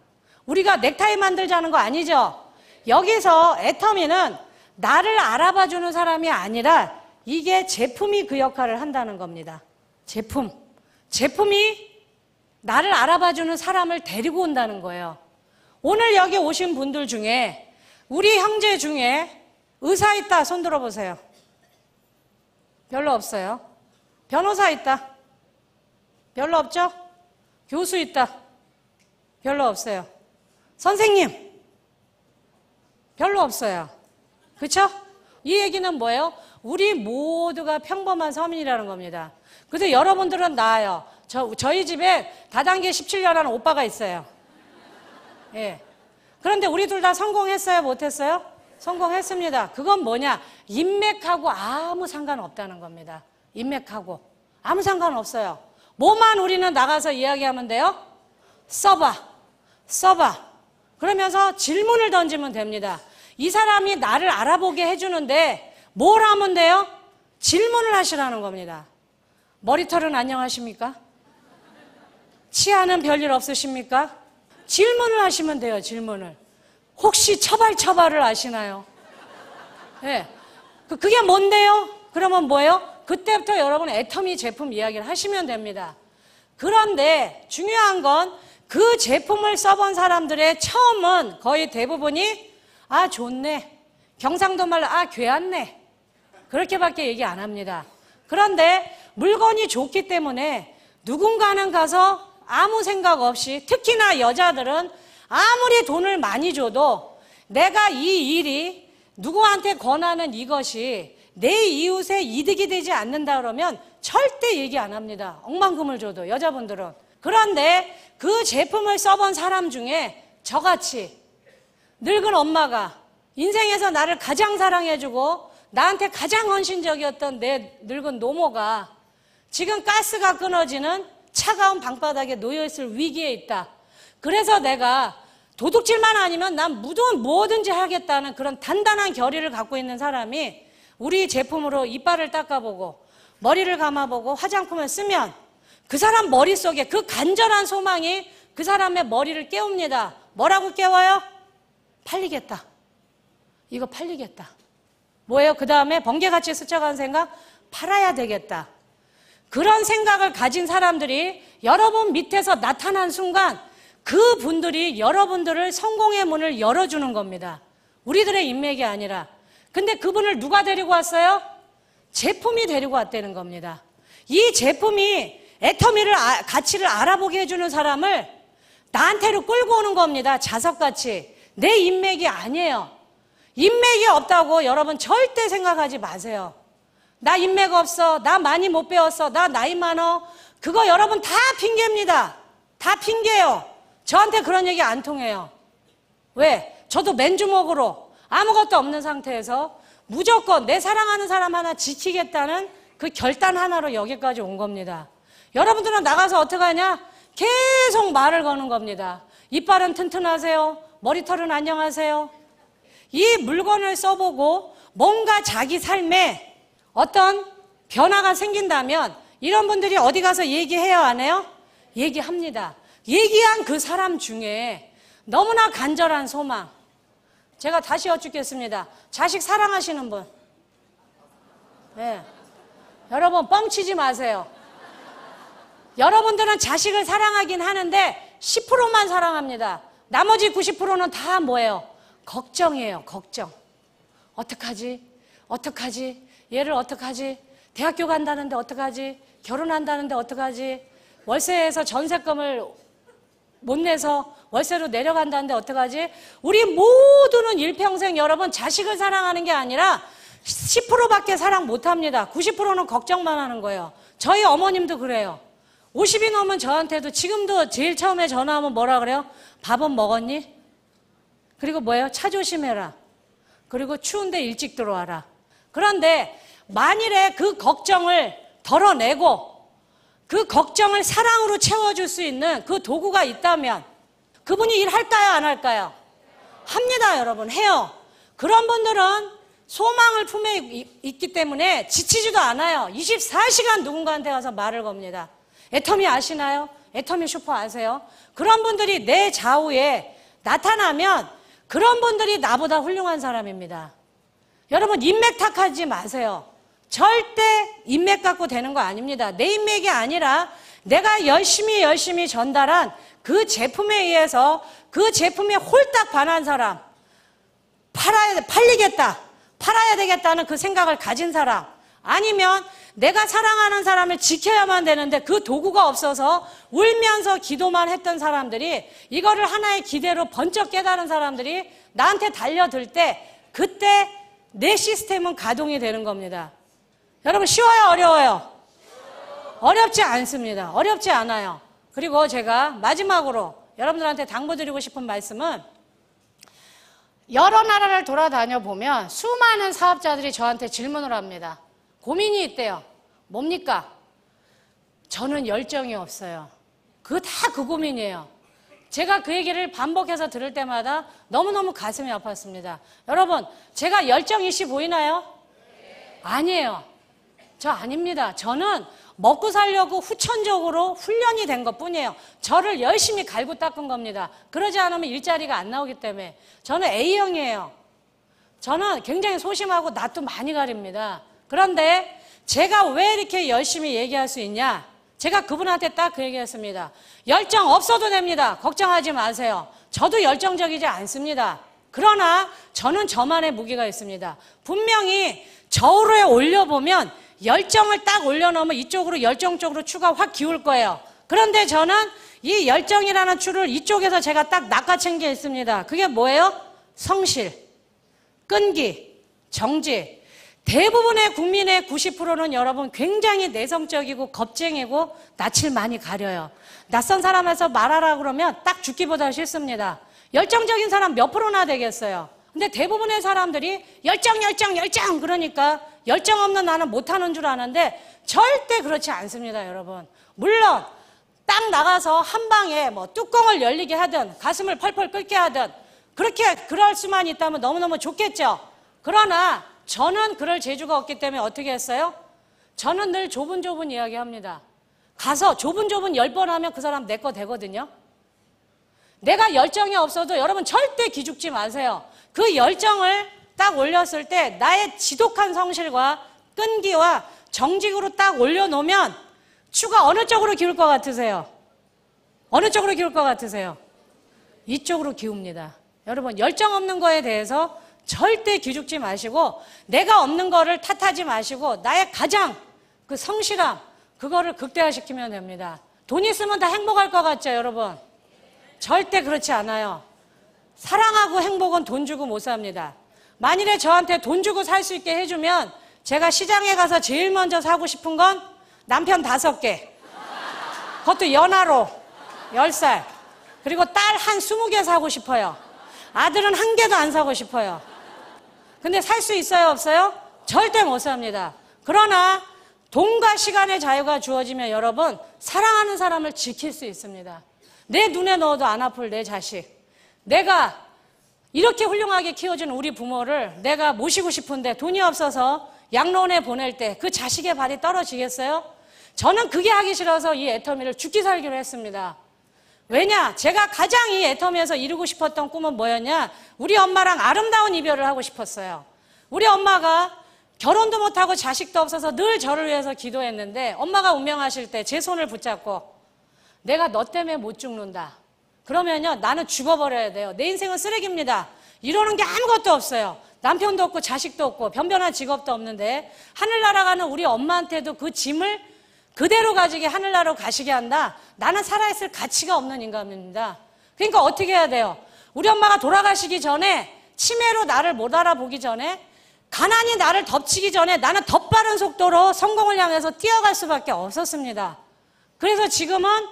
우리가 넥타이 만들자는 거 아니죠? 여기서 애터미는 나를 알아봐주는 사람이 아니라 이게 제품이 그 역할을 한다는 겁니다. 제품이 나를 알아봐주는 사람을 데리고 온다는 거예요. 오늘 여기 오신 분들 중에 우리 형제 중에 의사 있다, 손 들어보세요. 별로 없어요. 변호사 있다. 별로 없죠? 교수 있다. 별로 없어요. 선생님 별로 없어요. 그렇죠? 이 얘기는 뭐예요? 우리 모두가 평범한 서민이라는 겁니다. 근데 여러분들은 나아요. 저희 집에 다단계 17년한 오빠가 있어요. 예. 그런데 우리 둘 다 성공했어요? 못했어요? 성공했습니다. 그건 뭐냐? 인맥하고 아무 상관없다는 겁니다. 인맥하고 아무 상관없어요. 뭐만 우리는 나가서 이야기하면 돼요? 써봐. 그러면서 질문을 던지면 됩니다. 이 사람이 나를 알아보게 해주는데 뭘 하면 돼요? 질문을 하시라는 겁니다. 머리털은 안녕하십니까? 치아는 별일 없으십니까? 질문을 하시면 돼요. 질문을. 혹시 처발을 아시나요? 네. 그게 뭔데요? 그러면 뭐예요? 그때부터 여러분 애터미 제품 이야기를 하시면 됩니다. 그런데 중요한 건 그 제품을 써본 사람들의 처음은 거의 대부분이 아 좋네, 경상도 말로 아 괴았네, 그렇게밖에 얘기 안 합니다. 그런데 물건이 좋기 때문에 누군가는 가서 아무 생각 없이, 특히나 여자들은 아무리 돈을 많이 줘도 내가 이 일이 누구한테 권하는 이것이 내 이웃의 이득이 되지 않는다 그러면 절대 얘기 안 합니다. 억만금을 줘도 여자분들은. 그런데 그 제품을 써본 사람 중에 저같이 늙은 엄마가 인생에서 나를 가장 사랑해주고 나한테 가장 헌신적이었던 내 늙은 노모가 지금 가스가 끊어지는 차가운 방바닥에 놓여있을 위기에 있다. 그래서 내가 도둑질만 아니면 난 뭐든지 하겠다는 그런 단단한 결의를 갖고 있는 사람이 우리 제품으로 이빨을 닦아보고 머리를 감아보고 화장품을 쓰면 그 사람 머릿속에 그 간절한 소망이 그 사람의 머리를 깨웁니다. 뭐라고 깨워요? 팔리겠다. 이거 팔리겠다. 뭐예요? 그 다음에 번개같이 스쳐간 생각? 팔아야 되겠다. 그런 생각을 가진 사람들이 여러분 밑에서 나타난 순간 그 분들이 여러분들을 성공의 문을 열어주는 겁니다. 우리들의 인맥이 아니라. 근데 그분을 누가 데리고 왔어요? 제품이 데리고 왔다는 겁니다. 이 제품이 애터미를 가치를 알아보게 해주는 사람을 나한테로 끌고 오는 겁니다. 자석같이. 내 인맥이 아니에요. 인맥이 없다고 여러분 절대 생각하지 마세요. 나 인맥 없어, 나 많이 못 배웠어, 나 나이 많어. 그거 여러분 다 핑계입니다. 다 핑계예요. 저한테 그런 얘기 안 통해요. 왜? 저도 맨주먹으로 아무것도 없는 상태에서 무조건 내 사랑하는 사람 하나 지키겠다는 그 결단 하나로 여기까지 온 겁니다. 여러분들은 나가서 어떻게 하냐? 계속 말을 거는 겁니다. 이빨은 튼튼하세요? 머리털은 안녕하세요? 이 물건을 써보고 뭔가 자기 삶에 어떤 변화가 생긴다면 이런 분들이 어디 가서 얘기해요, 안 해요? 얘기합니다. 얘기한 그 사람 중에 너무나 간절한 소망. 제가 다시 여쭙겠습니다. 자식 사랑하시는 분? 네. 여러분 뻥치지 마세요. 여러분들은 자식을 사랑하긴 하는데 10%만 사랑합니다. 나머지 90%는 다 뭐예요? 걱정이에요. 걱정. 어떡하지? 얘를 어떡하지? 대학교 간다는데 어떡하지? 결혼한다는데 어떡하지? 월세에서 전세금을 못 내서 월세로 내려간다는데 어떡하지? 우리 모두는 일평생 여러분 자식을 사랑하는 게 아니라 10%밖에 사랑 못합니다. 90%는 걱정만 하는 거예요. 저희 어머님도 그래요. 50이 넘은 저한테도 지금도 제일 처음에 전화하면 뭐라 그래요? 밥은 먹었니? 그리고 뭐예요? 차 조심해라. 그리고 추운데 일찍 들어와라. 그런데 만일에 그 걱정을 덜어내고 그 걱정을 사랑으로 채워줄 수 있는 그 도구가 있다면 그분이 일할까요? 안 할까요? 합니다, 여러분. 해요. 그런 분들은 소망을 품에 있기 때문에 지치지도 않아요. 24시간 누군가한테 가서 말을 겁니다. 애터미 아시나요? 애터미 슈퍼 아세요? 그런 분들이 내 좌우에 나타나면 그런 분들이 나보다 훌륭한 사람입니다. 여러분, 인맥 탓하지 마세요. 절대 인맥 갖고 되는 거 아닙니다. 내 인맥이 아니라 내가 열심히 전달한 그 제품에 의해서 그 제품에 홀딱 반한 사람, 팔아야 되겠다는 그 생각을 가진 사람, 아니면 내가 사랑하는 사람을 지켜야만 되는데 그 도구가 없어서 울면서 기도만 했던 사람들이 이거를 하나의 기대로 번쩍 깨달은 사람들이 나한테 달려들 때 그때 내 시스템은 가동이 되는 겁니다. 여러분, 쉬워요? 어려워요? 어렵지 않습니다. 어렵지 않아요. 그리고 제가 마지막으로 여러분들한테 당부드리고 싶은 말씀은 여러 나라를 돌아다녀 보면 수많은 사업자들이 저한테 질문을 합니다. 고민이 있대요. 뭡니까? 저는 열정이 없어요. 그 고민이에요. 제가 그 얘기를 반복해서 들을 때마다 너무너무 가슴이 아팠습니다. 여러분, 제가 열정이시 보이나요? 아니에요. 저 아닙니다. 저는 먹고 살려고 후천적으로 훈련이 된 것뿐이에요. 저를 열심히 갈고 닦은 겁니다. 그러지 않으면 일자리가 안 나오기 때문에. 저는 A형이에요. 저는 굉장히 소심하고 낯도 많이 가립니다. 그런데 제가 왜 이렇게 열심히 얘기할 수 있냐? 제가 그분한테 딱 그 얘기했습니다. 열정 없어도 됩니다. 걱정하지 마세요. 저도 열정적이지 않습니다. 그러나 저는 저만의 무기가 있습니다. 분명히 저울에 올려보면 열정을 딱 올려놓으면 이쪽으로 열정 쪽으로 추가 확 기울 거예요. 그런데 저는 이 열정이라는 추를 이쪽에서 제가 딱 낚아챈 게 있습니다. 그게 뭐예요? 성실, 끈기, 정지. 대부분의 국민의 90%는 여러분 굉장히 내성적이고 겁쟁이고 낯을 많이 가려요. 낯선 사람에서 말하라 그러면 딱 죽기보다 싫습니다. 열정적인 사람 몇 프로나 되겠어요. 근데 대부분의 사람들이 열정 그러니까 열정 없는 나는 못하는 줄 아는데 절대 그렇지 않습니다, 여러분. 물론 딱 나가서 한 방에 뭐 뚜껑을 열리게 하든 가슴을 펄펄 끓게 하든 그럴 수만 있다면 너무너무 좋겠죠. 그러나 저는 그럴 재주가 없기 때문에 어떻게 했어요? 저는 늘 좁은 이야기 합니다. 가서 좁은 10번 하면 그 사람 내 거 되거든요. 내가 열정이 없어도 여러분 절대 기죽지 마세요. 그 열정을 딱 올렸을 때 나의 지독한 성실과 끈기와 정직으로 딱 올려놓으면 추가 어느 쪽으로 기울 것 같으세요? 어느 쪽으로 기울 것 같으세요? 이쪽으로 기웁니다. 여러분, 열정 없는 거에 대해서 절대 기죽지 마시고 내가 없는 거를 탓하지 마시고 나의 가장 그 성실함 그거를 극대화시키면 됩니다. 돈 있으면 다 행복할 것 같죠, 여러분? 절대 그렇지 않아요. 사랑하고 행복은 돈 주고 못 삽니다. 만일에 저한테 돈 주고 살 수 있게 해주면 제가 시장에 가서 제일 먼저 사고 싶은 건 남편 5개, 그것도 연하로 10살, 그리고 딸 한 20개 사고 싶어요. 아들은 1개도 안 사고 싶어요. 근데 살 수 있어요, 없어요? 절대 못 삽니다. 그러나 돈과 시간의 자유가 주어지면 여러분 사랑하는 사람을 지킬 수 있습니다. 내 눈에 넣어도 안 아플 내 자식, 내가 이렇게 훌륭하게 키워준 우리 부모를 내가 모시고 싶은데 돈이 없어서 양로원에 보낼 때 그 자식의 발이 떨어지겠어요? 저는 그게 하기 싫어서 이 애터미를 죽기 살기로 했습니다. 왜냐? 제가 가장 이 애터미에서 이루고 싶었던 꿈은 뭐였냐? 우리 엄마랑 아름다운 이별을 하고 싶었어요. 우리 엄마가 결혼도 못하고 자식도 없어서 늘 저를 위해서 기도했는데 엄마가 운명하실 때 제 손을 붙잡고 내가 너 때문에 못 죽는다. 그러면요, 나는 죽어버려야 돼요. 내 인생은 쓰레기입니다. 이러는 게 아무것도 없어요. 남편도 없고 자식도 없고 변변한 직업도 없는데 하늘나라 가는 우리 엄마한테도 그 짐을 그대로 가지게 하늘나라로 가시게 한다. 나는 살아있을 가치가 없는 인간입니다. 그러니까 어떻게 해야 돼요? 우리 엄마가 돌아가시기 전에 치매로 나를 못 알아보기 전에 가난이 나를 덮치기 전에 나는 더 빠른 속도로 성공을 향해서 뛰어갈 수밖에 없었습니다. 그래서 지금은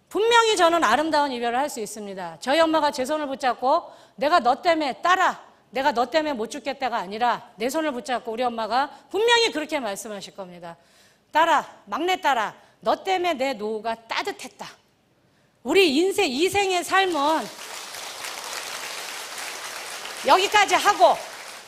분명히 저는 아름다운 이별을 할 수 있습니다. 저희 엄마가 제 손을 붙잡고 내가 너 때문에 딸아, 내가 너 때문에 못 죽겠다가 아니라 내 손을 붙잡고 우리 엄마가 분명히 그렇게 말씀하실 겁니다. 딸아, 막내딸아, 너 때문에 내 노후가 따뜻했다. 우리 인생, 이생의 삶은 여기까지 하고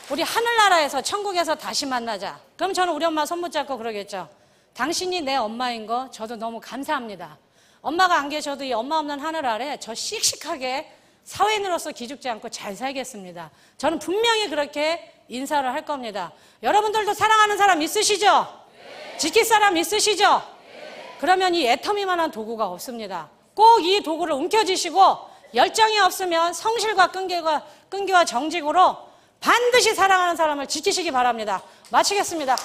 우리 하늘나라에서 천국에서 다시 만나자. 그럼 저는 우리 엄마 손 붙잡고 그러겠죠. 당신이 내 엄마인 거 저도 너무 감사합니다. 엄마가 안 계셔도 이 엄마 없는 하늘 아래 저 씩씩하게 사회인으로서 기죽지 않고 잘 살겠습니다. 저는 분명히 그렇게 인사를 할 겁니다. 여러분들도 사랑하는 사람 있으시죠? 네. 지킬 사람 있으시죠? 네. 그러면 이 애터미만한 도구가 없습니다. 꼭 이 도구를 움켜쥐시고 열정이 없으면 성실과 끈기와 정직으로 반드시 사랑하는 사람을 지키시기 바랍니다. 마치겠습니다.